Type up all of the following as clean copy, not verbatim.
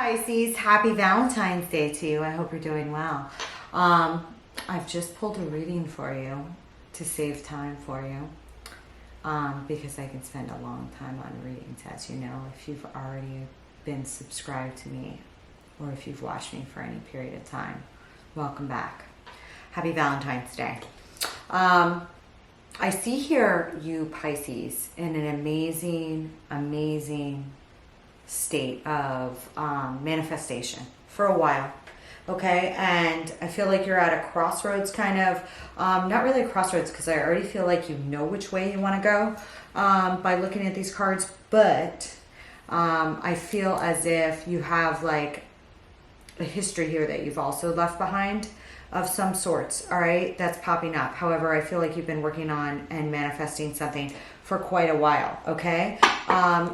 Pisces, happy Valentine's Day to you. I hope you're doing well. I've just pulled a reading for you to save time for you because I can spend a long time on readings, as you know, if you've already been subscribed to me or if you've watched me for any period of time. Welcome back. Happy Valentine's Day. I see here you Pisces in an amazing, amazing state of manifestation for a while. Okay, and I feel like you're at a crossroads, kind of, not really a crossroads, because I already feel like you know which way you want to go by looking at these cards, but I feel as if you have like a history here that you've also left behind of some sorts, all right, that's popping up. However, I feel like you've been working on and manifesting something for quite a while, okay?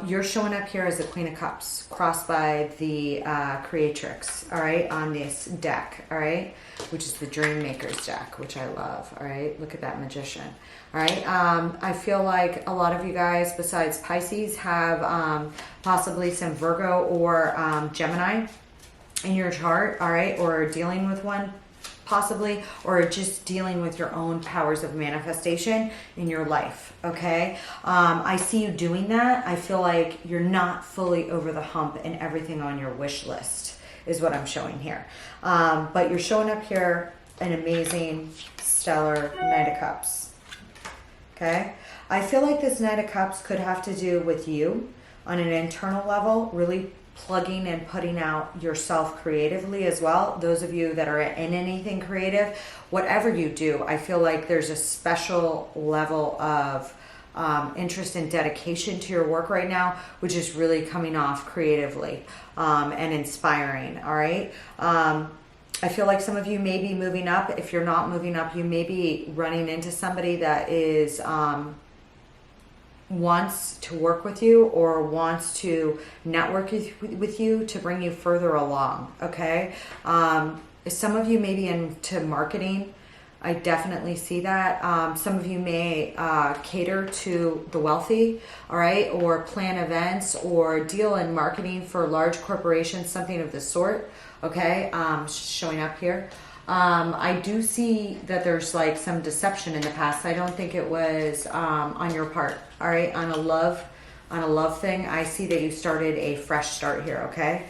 You're showing up here as the Queen of Cups, crossed by the Creatrix, all right, on this deck, all right, which is the Dream Maker's deck, which I love, all right? Look at that Magician, all right? I feel like a lot of you guys, besides Pisces, have possibly some Virgo or Gemini in your chart, all right, or dealing with one, possibly, or just dealing with your own powers of manifestation in your life, okay? I see you doing that. I feel like you're not fully over the hump in everything on your wish list is what I'm showing here. But you're showing up here an amazing, stellar Knight of Cups, okay? I feel like this Knight of Cups could have to do with you on an internal level, really plugging and putting out yourself creatively as well. Those of you that are in anything creative, whatever you do, I feel like there's a special level of interest and dedication to your work right now, which is really coming off creatively and inspiring, all right? I feel like some of you may be moving up. If you're not moving up, you may be running into somebody that is wants to work with you or wants to network with you to bring you further along, okay? Some of you may be into marketing. I definitely see that. Some of you may cater to the wealthy, all right, or plan events or deal in marketing for large corporations, something of the sort, okay? Showing up here. I do see that there's like some deception in the past. I don't think it was on your part, all right? On a love thing, I see that you started a fresh start here, okay?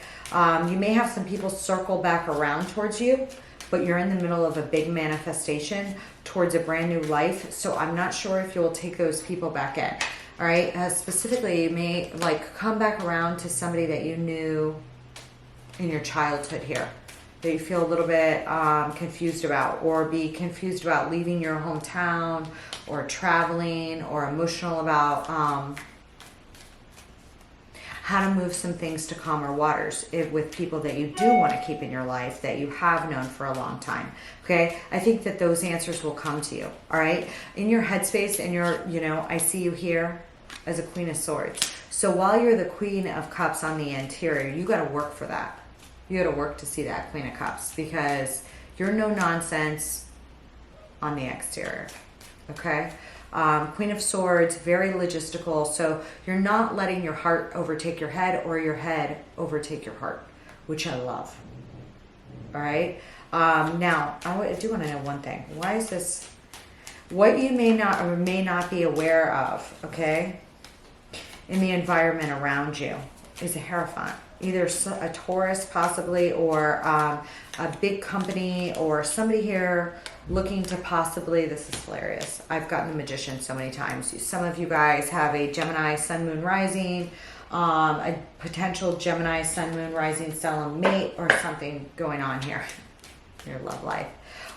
You may have some people circle back around towards you, but you're in the middle of a big manifestation towards a brand new life, so I'm not sure if you'll take those people back in, all right? Specifically, you may like come back around to somebody that you knew in your childhood here, that you feel a little bit confused about, or be confused about leaving your hometown or traveling, or emotional about how to move some things to calmer waters with people that you do want to keep in your life that you have known for a long time, okay? I think that those answers will come to you, all right? In your headspace, and I see you here as a Queen of Swords. So while you're the Queen of Cups on the interior, you got to work for that. You got to work to see that Queen of Cups, because you're no nonsense on the exterior, okay? Queen of Swords, very logistical, so you're not letting your heart overtake your head or your head overtake your heart, which I love, all right? Now, I do want to know one thing. Why is this? What you may not or may not be aware of, okay, in the environment around you is a Hierophant. Either a Taurus possibly, or a big company, or somebody here looking to possibly, this is hilarious, I've gotten the Magician so many times. Some of you guys have a Gemini Sun Moon Rising, a potential Gemini Sun Moon Rising stellar mate, or something going on here in your love life,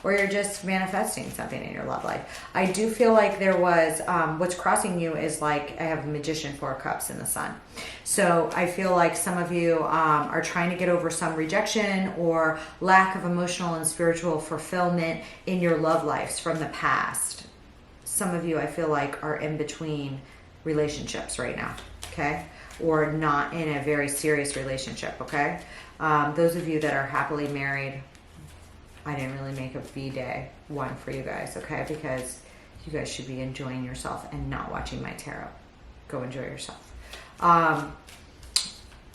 or you're just manifesting something in your love life. I do feel like there was, what's crossing you is like, I have a Magician, 4 of Cups in the Sun. So I feel like some of you are trying to get over some rejection or lack of emotional and spiritual fulfillment in your love lives from the past. Some of you, I feel like, are in between relationships right now, okay? Or not in a very serious relationship, okay? Those of you that are happily married, I didn't really make a V-Day one for you guys, okay? Because you guys should be enjoying yourself and not watching my tarot. Go enjoy yourself.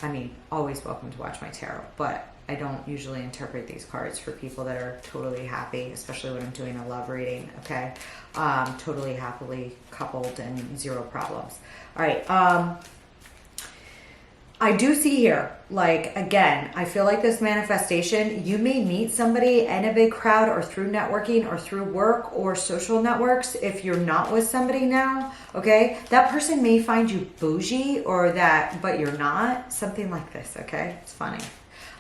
I mean, always welcome to watch my tarot, but I don't usually interpret these cards for people that are totally happy, especially when I'm doing a love reading, okay? Totally happily coupled and zero problems. All right, I do see here, like, again, I feel like this manifestation, you may meet somebody in a big crowd or through networking or through work or social networks. If you're not with somebody now, okay, that person may find you bougie or that, but you're not, something like this, okay? It's funny.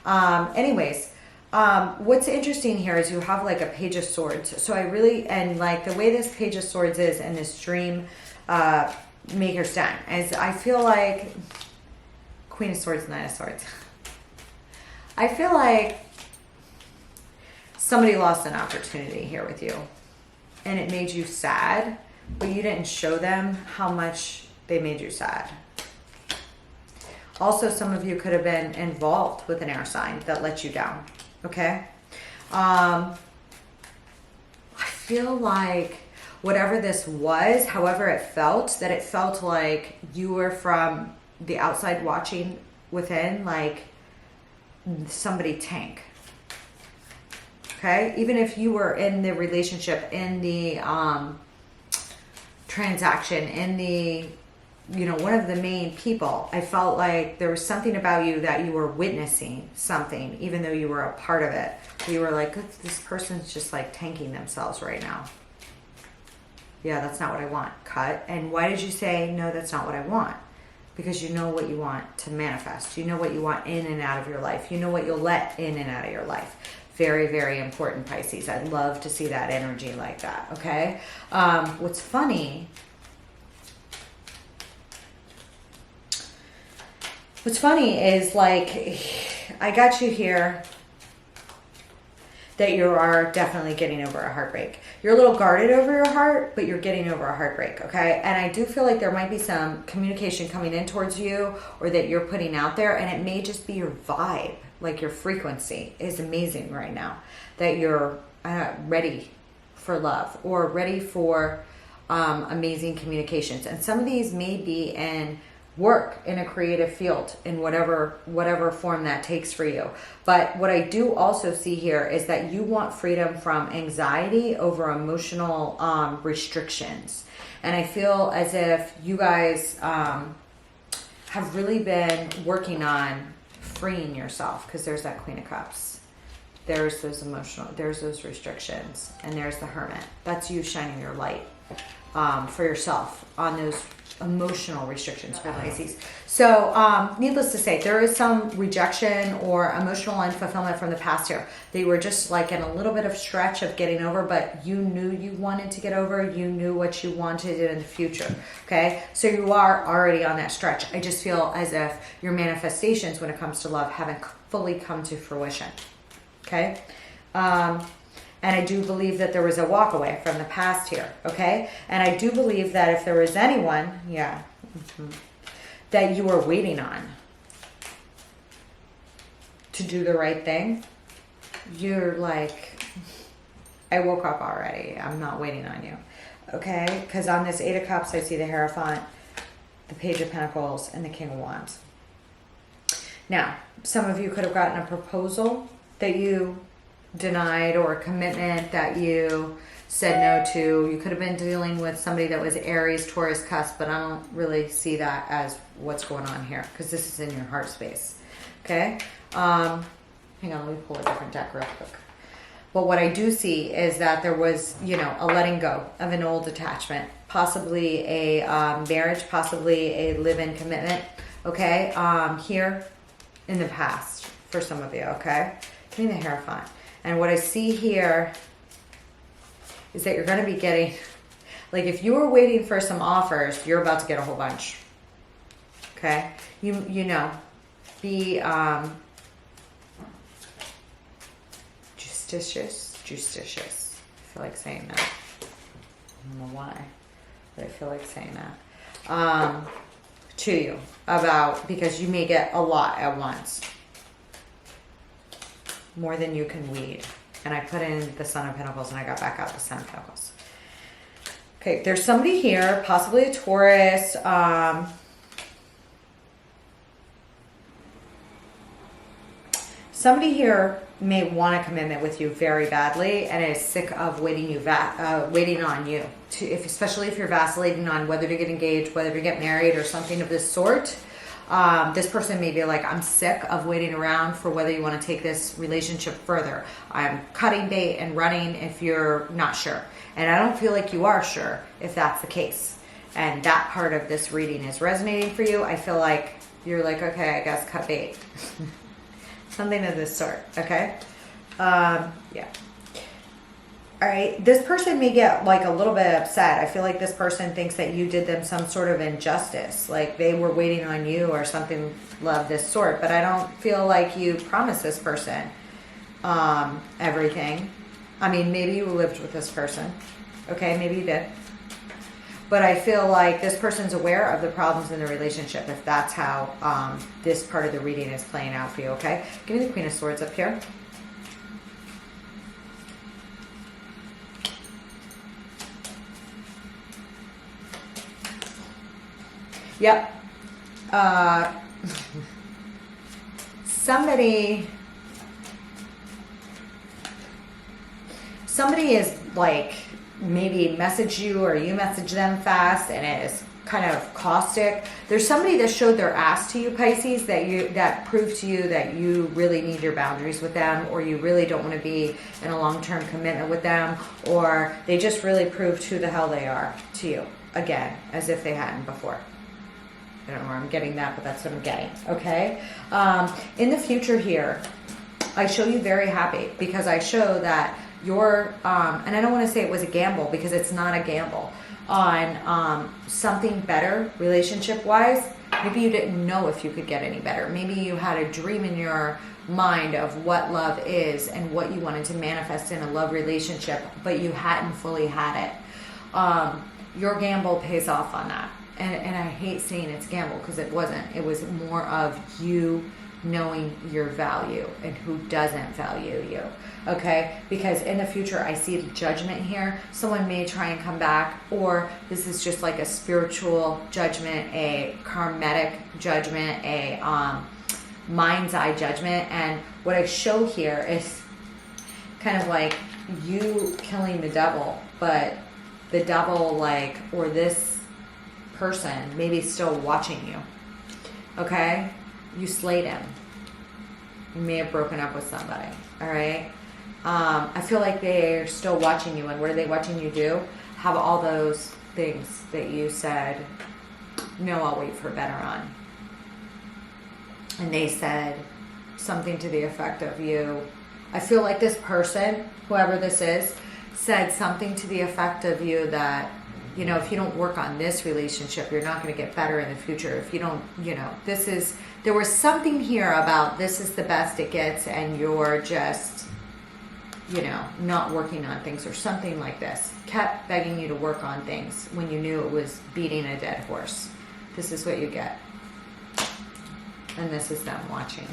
Anyways, what's interesting here is you have like a Page of Swords. So I really, and like the way this Page of Swords is in this dream, maker's den is I feel like Queen of Swords, Knight of Swords. I feel like somebody lost an opportunity here with you and it made you sad, but you didn't show them how much they made you sad. Also, some of you could have been involved with an air sign that let you down, okay? I feel like whatever this was, however it felt, that it felt like you were from the outside watching within, like somebody tank. Okay, even if you were in the relationship, in the transaction, in the, you know, one of the main people, I felt like there was something about you that you were witnessing something, even though you were a part of it. You were like, this person's just like tanking themselves right now. Yeah, that's not what I want. Cut. And why did you say, no, that's not what I want? Because you know what you want to manifest. You know what you want in and out of your life. You know what you'll let in and out of your life. Very, very important, Pisces. I'd love to see that energy like that, okay? What's funny is, like, I got you here that you are definitely getting over a heartbreak. You're a little guarded over your heart, but you're getting over a heartbreak, okay? And I do feel like there might be some communication coming in towards you or that you're putting out there, and it may just be your vibe, like your frequency is amazing right now, that you're ready for love or ready for amazing communications. And some of these may be in work, in a creative field, in whatever form that takes for you. But what I do also see here is that you want freedom from anxiety over emotional restrictions. And I feel as if you guys have really been working on freeing yourself, because there's that Queen of Cups. There's those there's those restrictions, and there's the Hermit. That's you shining your light for yourself on those emotional restrictions for Pisces. So needless to say, there is some rejection or emotional unfulfillment from the past here. They were just like in a little bit of stretch of getting over, but you knew you wanted to get over. You knew what you wanted in the future, okay? So you are already on that stretch. I just feel as if your manifestations when it comes to love haven't fully come to fruition, okay? And I do believe that there was a walk away from the past here, okay? And I do believe that if there was anyone, that you were waiting on to do the right thing, you're like, I woke up already. I'm not waiting on you, okay? Because on this Eight of Cups, I see the Hierophant, the Page of Pentacles, and the King of Wands. Now, some of you could have gotten a proposal that you denied or a commitment that you said no to. You could have been dealing with somebody that was Aries, Taurus, cusp, but I don't really see that as what's going on here because this is in your heart space, okay? Hang on, let me pull a different deck real quick. But what I do see is that there was, you know, a letting go of an old attachment, possibly a marriage, possibly a live-in commitment, okay? Here in the past for some of you, okay? Give me the Hierophant. And what I see here is that you're going to be getting, like if you were waiting for some offers, you're about to get a whole bunch. Okay? You know, be judicious. I feel like saying that. I don't know why, but I feel like saying that. To you about, because you may get a lot at once. More than you can weed. And I put in the Son of Pentacles and I got back out the Son of Pentacles. Okay, there's somebody here, possibly a Taurus. somebody here may want a commitment with you very badly and is sick of waiting on you, especially if you're vacillating on whether to get engaged, whether to get married, or something of this sort. This person may be like, I'm sick of waiting around for whether you want to take this relationship further. I'm cutting bait and running if you're not sure. And I don't feel like you are sure if that's the case. And that part of this reading is resonating for you. I feel like you're like, okay, I guess cut bait. Something of this sort, okay? Yeah. All right, this person may get like a little bit upset. I feel like this person thinks that you did them some sort of injustice, like they were waiting on you or something of this sort, but I don't feel like you promised this person everything. I mean, maybe you lived with this person, okay? Maybe you did. But I feel like this person's aware of the problems in the relationship, if that's how this part of the reading is playing out for you, okay? Give me the Queen of Swords up here. Yep. Somebody is like, maybe message you or you message them fast and it is kind of caustic. There's somebody that showed their ass to you, Pisces, that proved to you that you really need your boundaries with them, or you really don't want to be in a long-term commitment with them, or they just really proved who the hell they are to you, again, as if they hadn't before. I don't know where I'm getting that, but that's what I'm getting, okay? In the future here, I show you very happy, because I show that you're, and I don't want to say it was a gamble, because it's not a gamble, on something better relationship-wise. Maybe you didn't know if you could get any better. Maybe you had a dream in your mind of what love is and what you wanted to manifest in a love relationship, but you hadn't fully had it. Your gamble pays off on that. And I hate saying it's gamble, because it wasn't. It was more of you knowing your value and who doesn't value you, okay? Because in the future, I see the judgment here. Someone may try and come back, or this is just like a spiritual judgment, a karmatic judgment, a mind's eye judgment. And what I show here is kind of like you killing the devil, but the devil, like, or this person maybe still watching you, okay? You slayed him. You may have broken up with somebody, all right? I feel like they're still watching you, and what are they watching you do? Have all those things that you said, no, I'll wait for better on. And they said something to the effect of you. I feel like this person, whoever this is, said something to the effect of you that, you know, if you don't work on this relationship, you're not going to get better in the future. If you don't, you know, there was something here about this is the best it gets, and you're just, you know, not working on things, or something like this. Kept begging you to work on things when you knew it was beating a dead horse. This is what you get. And this is them watching.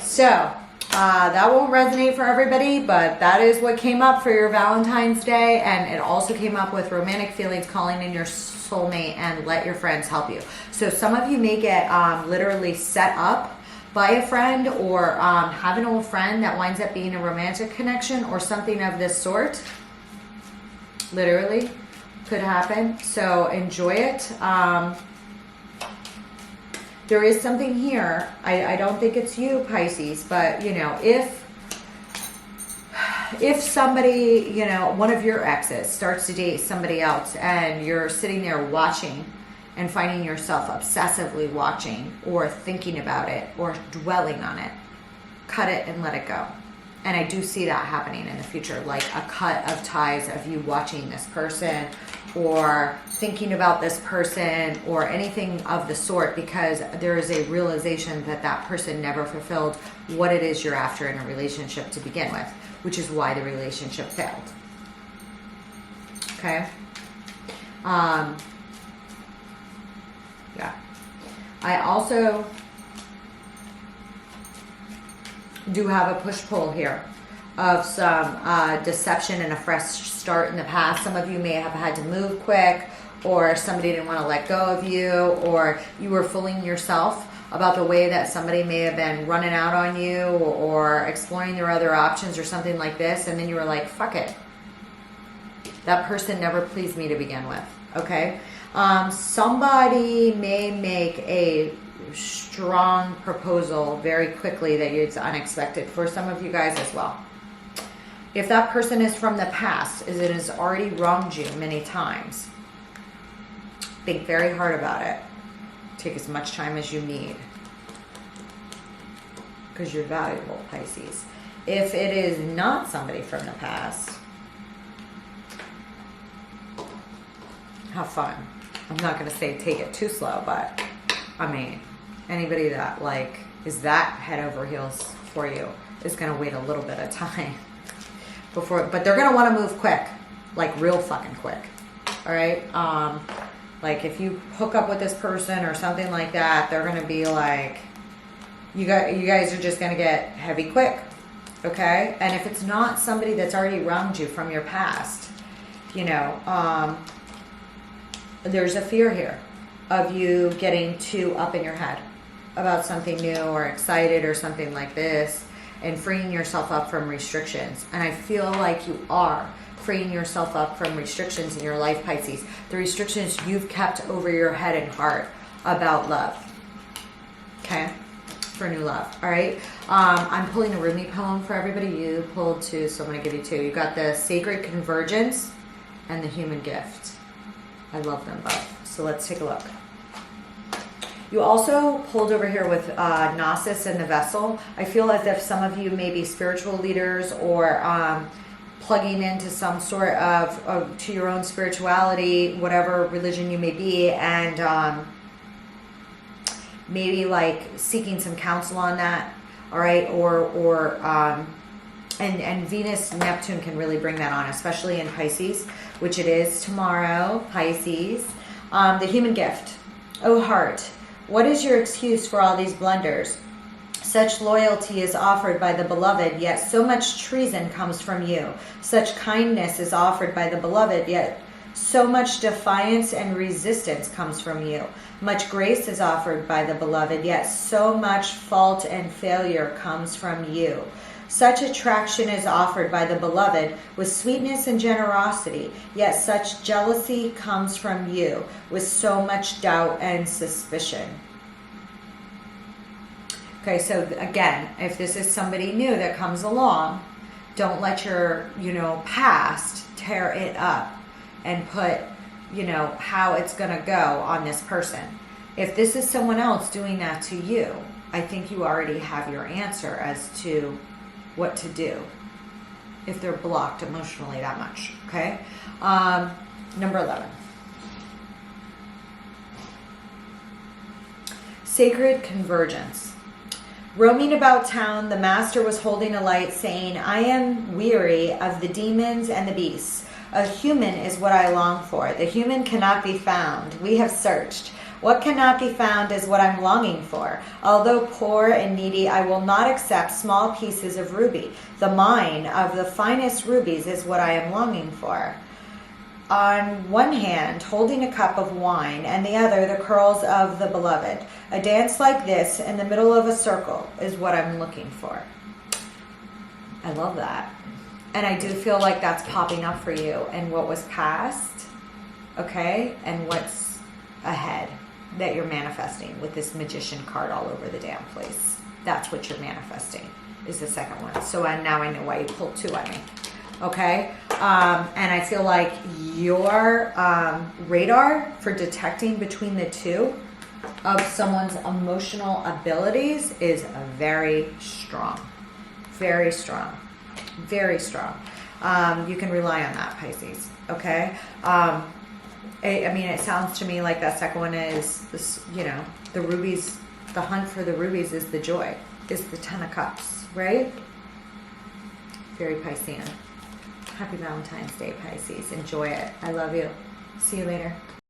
So, that won't resonate for everybody, but that is what came up for your Valentine's Day. And it also came up with romantic feelings, calling in your soulmate, and let your friends help you. So some of you may get literally set up by a friend, or have an old friend that winds up being a romantic connection or something of this sort. Literally could happen. So enjoy it. There is something here. I don't think it's you, Pisces, but, you know, if somebody, you know, one of your exes starts to date somebody else, and you're sitting there watching and finding yourself obsessively watching or thinking about it or dwelling on it, cut it and let it go. And I do see that happening in the future, like a cut of ties of you watching this person or thinking about this person or anything of the sort, because there is a realization that that person never fulfilled what it is you're after in a relationship to begin with, which is why the relationship failed. Okay? Yeah. I also do have a push-pull here of some deception and a fresh start in the past. Some of you may have had to move quick, or somebody didn't want to let go of you, or you were fooling yourself about the way that somebody may have been running out on you or exploring their other options or something like this, and then you were like, fuck it. That person never pleased me to begin with, okay? Somebody may make a strong proposal very quickly that is unexpected for some of you guys as well. If that person is from the past, as it has already wronged you many times, think very hard about it. Take as much time as you need, because you're valuable, Pisces. If it is not somebody from the past, have fun. I'm not going to say take it too slow, but I mean, anybody that like is that head over heels for you is going to wait a little bit of time before, but they're going to want to move quick, like real fucking quick. All right. Like if you hook up with this person or something like that, they're going to be like, you guys are just going to get heavy quick. Okay. And if it's not somebody that's already wronged you from your past, you know, there's a fear here of you getting too up in your head about something new or excited or something like this, and freeing yourself up from restrictions. And I feel like you are freeing yourself up from restrictions in your life, Pisces. The restrictions you've kept over your head and heart about love. Okay? For new love. All right? I'm pulling a Rumi poem for everybody. You pulled two, so I'm going to give you two. You got the Sacred Convergence and the Human Gift. I love them both. So let's take a look. You also pulled over here with Gnosis and the Vessel. I feel as if some of you may be spiritual leaders or plugging into some sort of to your own spirituality, whatever religion you may be, and maybe like seeking some counsel on that. All right, and Venus, Neptune can really bring that on, especially in Pisces, which it is tomorrow, Pisces. The Human Gift. Oh heart, what is your excuse for all these blunders? Such loyalty is offered by the beloved, yet so much treason comes from you. Such kindness is offered by the beloved, yet so much defiance and resistance comes from you. Much grace is offered by the beloved, yet so much fault and failure comes from you. Such attraction is offered by the beloved with sweetness and generosity, yet such jealousy comes from you with so much doubt and suspicion. Okay, so again, if this is somebody new that comes along, don't let your, past tear it up and put, how it's going to go on this person. If this is someone else doing that to you, I think you already have your answer as to what to do if they're blocked emotionally that much. Okay. Number 11. Sacred Convergence. Roaming about town, the master was holding a light, saying, I am weary of the demons and the beasts. A human is what I long for. The human cannot be found. We have searched. What cannot be found is what I'm longing for. Although poor and needy, I will not accept small pieces of ruby. The mine of the finest rubies is what I am longing for. On one hand, holding a cup of wine, and the other, the curls of the beloved. A dance like this in the middle of a circle is what I'm looking for. I love that. And I do feel like that's popping up for you and what was past, okay, and what's ahead that you're manifesting with this Magician card all over the damn place. That's what you're manifesting, is the second one. So now I know why you pulled two on me. Okay? And I feel like your radar for detecting between the two of someone's emotional abilities is very strong. Very strong. Very strong. You can rely on that, Pisces. Okay? I mean, it sounds to me like that second one is, this, the rubies, the hunt for the rubies is the joy, is the 10 of Cups, right? Very Piscean. Happy Valentine's Day, Pisces. Enjoy it. I love you. See you later.